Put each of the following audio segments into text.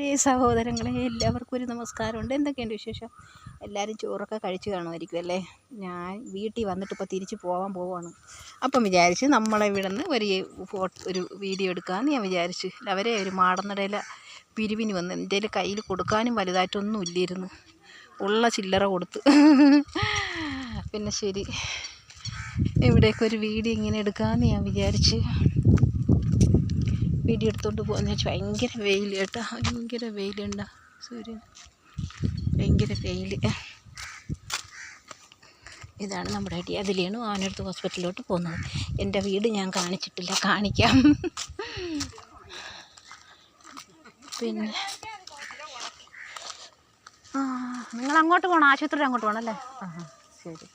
കൂട്ടുകാരെ, സഹോദരങ്ങളെ, എല്ലാവർക്കും ഒരു നമസ്കാരമുണ്ട്. എന്തൊക്കെയുണ്ട് വിശേഷം? എല്ലാവരും ചോറൊക്കെ കഴിച്ച് കാണുമായിരിക്കും അല്ലേ? ഞാൻ വീട്ടിൽ വന്നിട്ട് ഇപ്പോൾ തിരിച്ച് പോവാണ്. അപ്പം വിചാരിച്ച് നമ്മളെ ഇവിടെ നിന്ന് ഒരു വീഡിയോ എടുക്കാമെന്ന് ഞാൻ വിചാരിച്ച്. അവരെ ഒരു മാടന്നടയിലെ പിരിവിന് വന്ന് എൻ്റെ കയ്യിൽ കൊടുക്കാനും വലുതായിട്ടൊന്നും ഇല്ലായിരുന്നു. ഉള്ള ചില്ലറ കൊടുത്ത്. പിന്നെ ശരി, ഇവിടേക്ക് ഒരു വീഡിയോ ഇങ്ങനെ എടുക്കാമെന്ന് ഞാൻ വിചാരിച്ച് വീഡിയോ എടുത്തോണ്ട് പോകുന്ന വെച്ചാൽ ഭയങ്കര വെയിൽ കേട്ടോ. ഭയങ്കര വെയിലുണ്ട, സൂര്യൻ ഭയങ്കര വെയിൽ. ഇതാണ് നമ്മുടെ അടി. അതിലാണ് ആനടുത്ത് ഹോസ്പിറ്റലിലോട്ട് പോകുന്നത്. എൻ്റെ വീട് ഞാൻ കാണിച്ചിട്ടില്ല, കാണിക്കാം. പിന്നെ നിങ്ങൾ അങ്ങോട്ട് പോകണം, ആശുപത്രി അങ്ങോട്ട് പോകണം അല്ലേ? ശരി.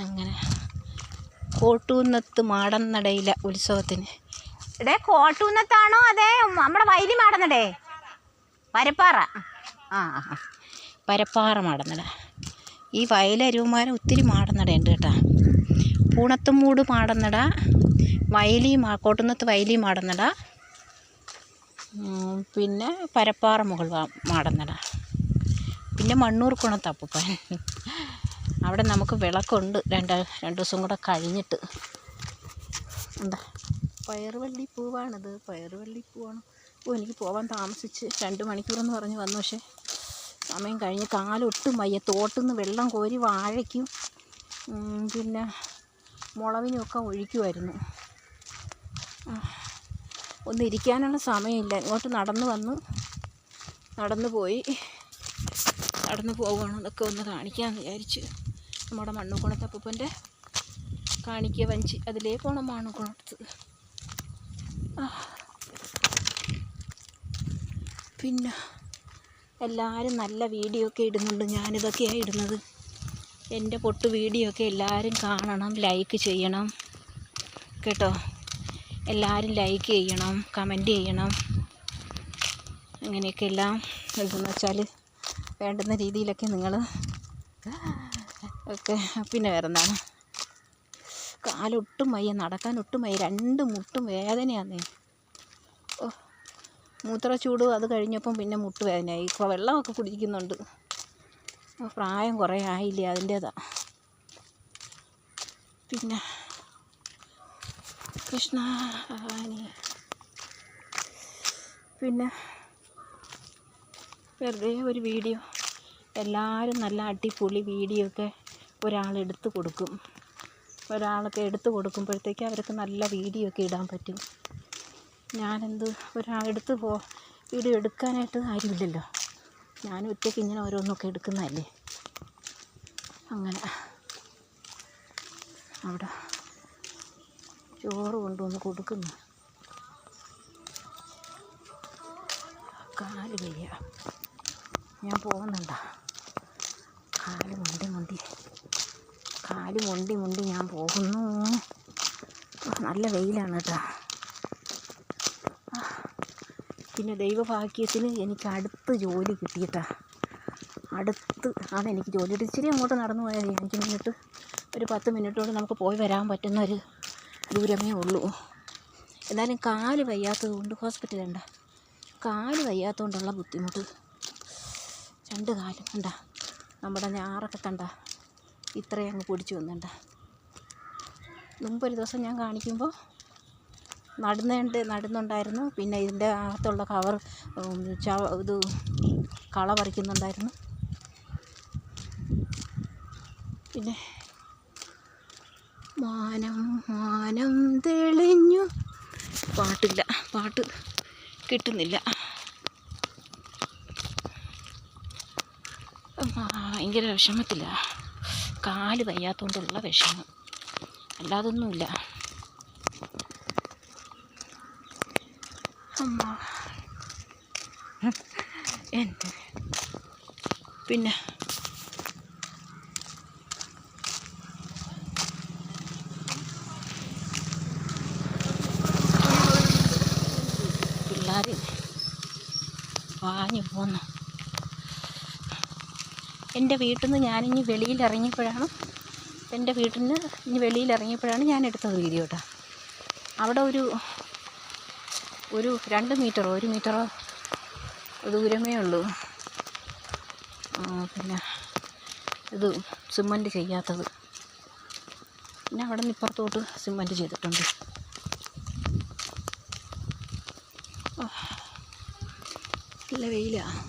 അങ്ങനെ കോട്ടൂന്നത്ത് മാടന്നടയിലെ ഉത്സവത്തിന്. കോട്ടൂന്നത്താണോ അതെ നമ്മുടെ വയലി മാടന്നടേ? പരപ്പാറ. പരപ്പാറ മാടന്നട. ഈ വയലരുമാരം ഒത്തിരി മാടന്നടയുണ്ട് കേട്ടോ. പൂണത്തുംമൂട് മാടന്നട, കോട്ടുന്നത്ത് വയലി മാടന്നട, പിന്നെ പരപ്പാറ മുകൾ മാടന്നട, പിന്നെ മണ്ണൂർ കുണത്തപ്പൂപ്പൻ. അവിടെ നമുക്ക് വിളക്കുണ്ട് രണ്ട് ദിവസം കൂടെ കഴിഞ്ഞിട്ട്. എന്താ പയറുവള്ളി പൂവാണിത്, പയറുവള്ളി പൂവാണ്. എനിക്ക് പോകാൻ താമസിച്ച് 2 മണിക്കൂറെന്ന് പറഞ്ഞ് വന്നു. പക്ഷേ സമയം കഴിഞ്ഞ് കാലൊട്ടും വയ്യ. തോട്ടുനിന്ന് വെള്ളം കോരി വാഴയ്ക്കും പിന്നെ മുളവിനുമൊക്കെ ഒഴിക്കുമായിരുന്നു. ഒന്നും ഇരിക്കാനുള്ള സമയമില്ല. ഇങ്ങോട്ട് നടന്നു പോവുകയാണ്. അതൊക്കെ ഒന്ന് കാണിക്കാമെന്ന് വിചാരിച്ചു. നമ്മുടെ മണ്ണൂക്കുണത്തപ്പൂപ്പൻ്റെ കാണിക്കുക വഞ്ചി, അതിലേ പോകണം മണ്ണൂക്കുണത്ത്. പിന്നെ എല്ലാവരും നല്ല വീഡിയോ ഒക്കെ ഇടുന്നുണ്ട്. ഞാനിതൊക്കെയാണ് ഇടുന്നത്. എൻ്റെ പൊട്ട് വീഡിയോ ഒക്കെ എല്ലാവരും കാണണം, ലൈക്ക് ചെയ്യണം കേട്ടോ. എല്ലാവരും ലൈക്ക് ചെയ്യണം, കമൻറ്റ് ചെയ്യണം. അങ്ങനെയൊക്കെ എല്ലാം എന്തെന്ന് വെച്ചാൽ വേണ്ടുന്ന രീതിയിലൊക്കെ നിങ്ങൾ ഒക്കെ. പിന്നെ വേറെ എന്താണ്, കാലൊട്ടും വയ്യ, നടക്കാൻ ഒട്ടും വയ്യ. 2 മുട്ടും വേദനയാന്നേ. മൂത്രച്ചൂട് അത് കഴിഞ്ഞപ്പം പിന്നെ മുട്ട് വേദനയായി. ഇപ്പോൾ വെള്ളമൊക്കെ കുടിക്കുന്നുണ്ട്. പ്രായം കുറേ ആയില്ലേ, അതിൻ്റേതാണ്. പിന്നെ കൃഷ്ണ പിന്നെ വെറുതെ ഒരു വീഡിയോ, എല്ലാവരും നല്ല അടിപൊളി വീഡിയോ ഒക്കെ ഒരാളെടുത്ത് കൊടുക്കും. ഒരാളൊക്കെ എടുത്ത് കൊടുക്കുമ്പോഴത്തേക്ക് അവർക്ക് നല്ല വീഡിയോ ഒക്കെ ഇടാൻ പറ്റും. ഞാനെന്ത് ഒരാളെടുത്ത് വീഡിയോ എടുക്കാനായിട്ട് ആരുമില്ലല്ലോ. ഞാൻ ഒറ്റയ്ക്ക് ഇങ്ങനെ ഓരോന്നൊക്കെ എടുക്കുന്നതല്ലേ. അങ്ങനെ അവിടെ ചോറ് കൊണ്ടുവന്ന് കൊടുക്കുന്നു. കാല് വയ്യ, ഞാൻ പോകുന്നുണ്ടോ? കാല് മുണ്ടി ഞാൻ പോകുന്നു. നല്ല വെയിലാണ് കേട്ടോ. പിന്നെ ദൈവഭാഗ്യത്തിന് എനിക്ക് അടുത്ത് ജോലി കിട്ടിയിട്ടാ. അതെനിക്ക് ജോലി കിട്ടി. ഇച്ചിരി അങ്ങോട്ട് നടന്നു പോയാൽ 5 മിനിറ്റ്, ഒരു 10 മിനിറ്റോട് നമുക്ക് പോയി വരാൻ പറ്റുന്നൊരു ദൂരമേ ഉള്ളൂ. എന്നാലും കാല് വയ്യാത്തത് കൊണ്ട് ഹോസ്പിറ്റലുണ്ട. കാല് വയ്യാത്തതുകൊണ്ടുള്ള ബുദ്ധിമുട്ട്. 2 കാലും കണ്ട, നമ്മുടെ ഞാറൊക്കെ കണ്ട ഇത്രയും അങ്ങ് പൊടിച്ചു വന്നുണ്ട. മുമ്പൊരു ദിവസം ഞാൻ കാണിക്കുമ്പോൾ നടുന്നുണ്ടായിരുന്നു. പിന്നെ ഇതിൻ്റെ അകത്തുള്ള ഇത് കള പറിക്കുന്നുണ്ടായിരുന്നു. പിന്നെ മാനം തെളിഞ്ഞു. പാട്ട് കിട്ടുന്നില്ല. ഭയങ്കര വിഷമത്തില്ല. കാല് വയ്യാത്തതുകൊണ്ടുള്ള വിഷമം, അല്ലാതൊന്നുമില്ല. പിന്നെ പിള്ളേർ വാഞ്ഞു പോന്നു. എൻ്റെ വീട്ടിൽ നിന്ന് ഞാനിനി വെളിയിലിറങ്ങിയപ്പോഴാണ് ഞാൻ എടുത്തത് വീഡിയോ കേട്ടോ. അവിടെ ഒരു ഒരു 2 മീറ്ററോ 1 മീറ്ററോ ദൂരമേ ഉള്ളൂ. പിന്നെ ഇത് സിമൻറ്റ് ചെയ്യാത്തത്. പിന്നെ അവിടെ നിന്ന് ഇപ്പുറത്തോട്ട് സിമൻറ്റ് ചെയ്തിട്ടുണ്ട്. നല്ല വെയിലാണ്,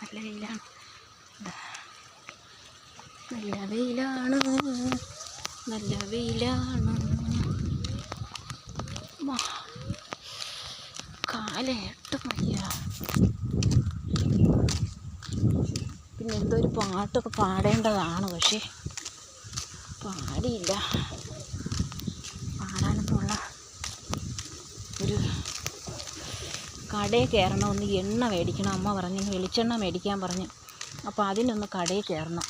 നല്ല വെയിലാണ്, നല്ല വെയിലാണ്, നല്ല വെയിലാണ്. കാലേട്ട് മയ്യ. പിന്നെ എന്തോ ഒരു പാട്ടൊക്കെ പാടേണ്ടതാണ്, പക്ഷേ പാടിയില്ല. പാടാനൊന്നുള്ള ഒരു കടയിൽ കയറണം, ഒന്ന് എണ്ണ മേടിക്കണം. അമ്മ പറഞ്ഞു വെളിച്ചെണ്ണ മേടിക്കാൻ പറഞ്ഞു. അപ്പോൾ അതിനൊന്ന് കടയിൽ കയറണം,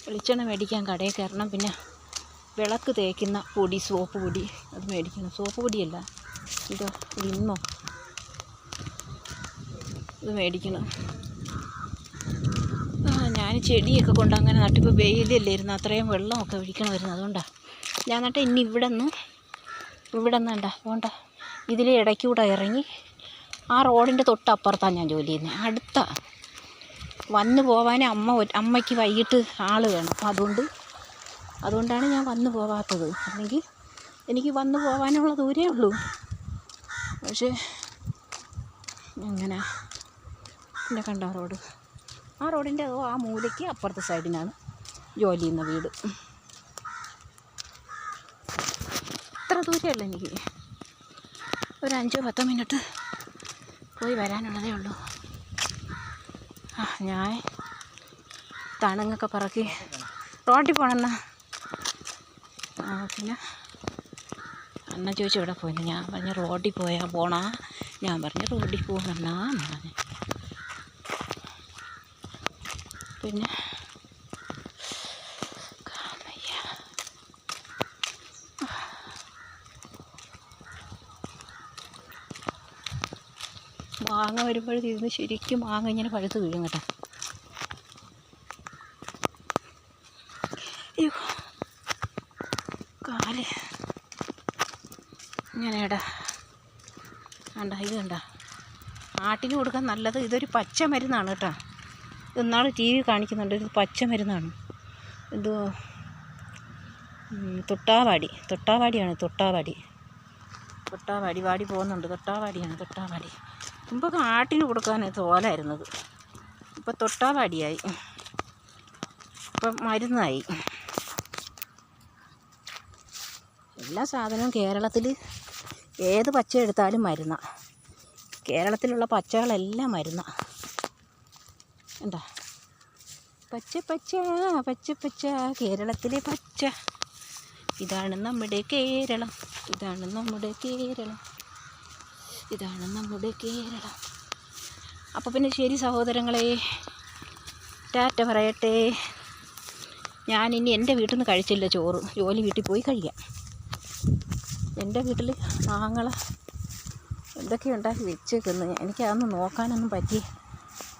വെളിച്ചെണ്ണ മേടിക്കാൻ കടയിൽ കയറണം. പിന്നെ വിളക്ക് തേക്കുന്ന പൊടി, സോപ്പ് പൊടി, അത് മേടിക്കണം. സോപ്പ് പൊടിയല്ല, ഇതോ വിമ്മോ, ഇത് മേടിക്കണം. ഞാൻ ചെടിയൊക്കെ കൊണ്ട് അങ്ങനെ നട്ടിപ്പോൾ വെയിലല്ലായിരുന്നു, അത്രയും വെള്ളമൊക്കെ ഒഴിക്കണമായിരുന്നു. അതുകൊണ്ടാണ് ഞാൻ നട്ടെ. ഇനി ഇവിടെ നിന്ന് അതുകൊണ്ട ഇതിലെ ഇടയ്ക്കൂടെ ഇറങ്ങി ആ റോഡിൻ്റെ തൊട്ടപ്പുറത്താണ് ഞാൻ ജോലി ചെയ്യുന്നത്. അടുത്ത വന്നു പോവാൻ അമ്മയ്ക്ക് വൈകിട്ട് ആൾ വേണം. അപ്പം അതുകൊണ്ടാണ് ഞാൻ വന്നു പോവാത്തത്. അല്ലെങ്കിൽ എനിക്ക് വന്നു പോകാനുള്ള ദൂരമേ ഉള്ളൂ. പക്ഷേ അങ്ങനെ പിന്നെ കണ്ട റോഡ്, ആ റോഡിൻ്റെ ആ മൂലയ്ക്ക് അപ്പുറത്തെ സൈഡിനാണ് ജോലി ചെയ്യുന്ന വീട്. ഇത്ര ദൂരമല്ല എനിക്ക്, ഒരു 5-10 മിനിറ്റ് പോയി വരാനുള്ളതേ ഉള്ളൂ. ഞാൻ തണുങ്ങൊക്കെ പറക്കി റോഡിൽ പോകണമെന്നാ. പിന്നെ അണ്ണൻ ചോദിച്ചു എവിടെ പോയില്ല. ഞാൻ പറഞ്ഞു റോഡിൽ പോണാ. ഞാൻ പറഞ്ഞു റോഡിൽ പോകണമെന്നാ പറഞ്ഞു. പിന്നെ മാങ്ങ വരുമ്പോഴത്തേന്ന് ശരിക്കും മാങ്ങ ഇങ്ങനെ പഴുത്ത് വീഴും കേട്ടോ. അയ്യോ കാല് ഇങ്ങനെടാ. കണ്ട ഇത് കണ്ട, ആട്ടിന് കൊടുക്കാൻ നല്ലത്. ഇതൊരു പച്ച മരുന്നാണ് കേട്ടോ. ഇന്നാൾ TV കാണിക്കുന്നുണ്ട്, ഇത് പച്ച മരുന്നാണ്. ഇത് തൊട്ടാവാടിയാണ്. വാടി പോകുന്നുണ്ട്. തൊട്ടാവാടി. മുമ്പൊക്കെ ആട്ടിന് കൊടുക്കാൻ തോലായിരുന്നത്, ഇപ്പം തൊട്ടാവാടിയായി, ഇപ്പം മരുന്നായി. എല്ലാ സാധനവും കേരളത്തിൽ ഏത് പച്ച എടുത്താലും മരുന്നാണ്. കേരളത്തിലുള്ള പച്ചകളെല്ലാം മരുന്നാണ്. എന്താ പച്ച കേരളത്തിലെ പച്ച. ഇതാണ് നമ്മുടെ കേരളം. അപ്പോൾ പിന്നെ ശരി സഹോദരങ്ങളെ, ടാറ്റ പറയട്ടെ. ഞാനിനി എൻ്റെ വീട്ടിൽ നിന്ന് കഴിച്ചില്ല ചോറ്, ജോലി വീട്ടിൽ പോയി കഴിക്കാം. എൻ്റെ വീട്ടിൽ ആങ്ങള എന്തൊക്കെ ഉണ്ടാക്കി വെച്ചേക്കുന്നു. എനിക്കതൊന്നും നോക്കാനൊന്നും പറ്റി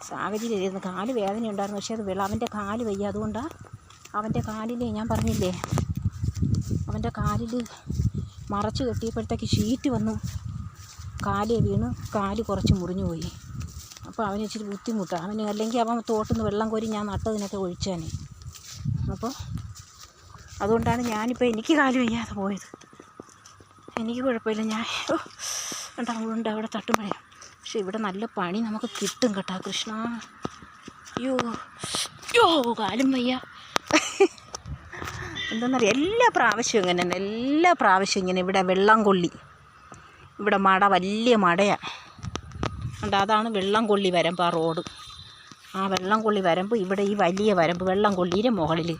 സാഹചര്യമായിരുന്നു. കാല് വേദന ഉണ്ടായിരുന്നു, പക്ഷേ അത് അവൻ്റെ കാല് വയ്യ. അതുകൊണ്ടാണ് അവൻ്റെ കാലിൽ, ഞാൻ പറഞ്ഞില്ലേ, അവൻ്റെ കാലിൽ മറച്ച് കെട്ടിയപ്പോഴത്തേക്ക് ഷീറ്റ് വന്നു, കാലേ വീണ് കാല് കുറച്ച് മുറിഞ്ഞു പോയി. അപ്പോൾ അവന് ഇച്ചിരി ബുദ്ധിമുട്ടാണ്. അല്ലെങ്കിൽ അവൻ തോട്ടുനിന്ന് വെള്ളം കോരി ഞാൻ നട്ടതിനൊക്കെ ഒഴിച്ചാനേ. അപ്പോൾ അതുകൊണ്ടാണ് ഞാനിപ്പോൾ എനിക്ക് കാല് വയ്യാതെ പോയത്. എനിക്ക് കുഴപ്പമില്ല. ഞാൻ ഉണ്ടാവുന്നുണ്ട് അവിടെ തട്ടുമഴ. പക്ഷെ ഇവിടെ നല്ല പണി നമുക്ക് കിട്ടും കേട്ടോ കൃഷ്ണ. അയ്യോ കാലും വയ്യ. എന്താണെന്നറിയാം, എല്ലാ പ്രാവശ്യവും ഇങ്ങനെ തന്നെ, എല്ലാ പ്രാവശ്യവും ഇങ്ങനെ ഇവിടെ വെള്ളം കൊള്ളി, ഇവിടെ വലിയ മടയാണ്. അതാണ് വെള്ളം കൊള്ളി വരമ്പ്. ആ റോഡ്, ആ വെള്ളം കൊള്ളി വരമ്പ്, ഇവിടെ ഈ വലിയ വരമ്പ് വെള്ളം കൊള്ളിയുടെ മുകളിൽ.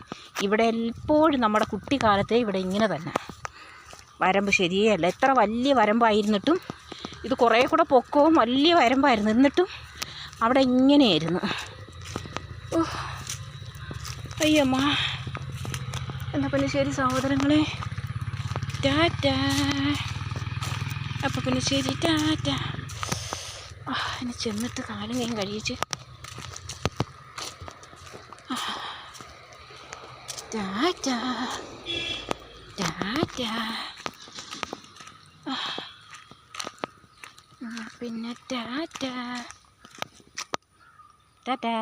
ഇവിടെ എപ്പോഴും നമ്മുടെ കുട്ടിക്കാലത്തെ ഇവിടെ ഇങ്ങനെ തന്നെ വരമ്പ് ശരിയല്ല. എത്ര വലിയ വരമ്പായിരുന്നിട്ടും, ഇത് കുറേ കൂടെ പൊക്കവും വലിയ വരമ്പായിരുന്നു, എന്നിട്ടും അവിടെ ഇങ്ങനെയായിരുന്നു. അയ്യമ്മ. എന്നാൽ പിന്നെ ശരി സഹോദരങ്ങളെ, ടാറ്റ. അപ്പോൾ പിന്നെ ശരി, ടാറ്റ. ഇനി ചെന്നിട്ട് കാലും കൈയും കഴിയിച്ച് ടാറ്റ. ടാറ്റാ ടാറ്റാ. പിന്നെ ടാറ്റാ ടാറ്റാ.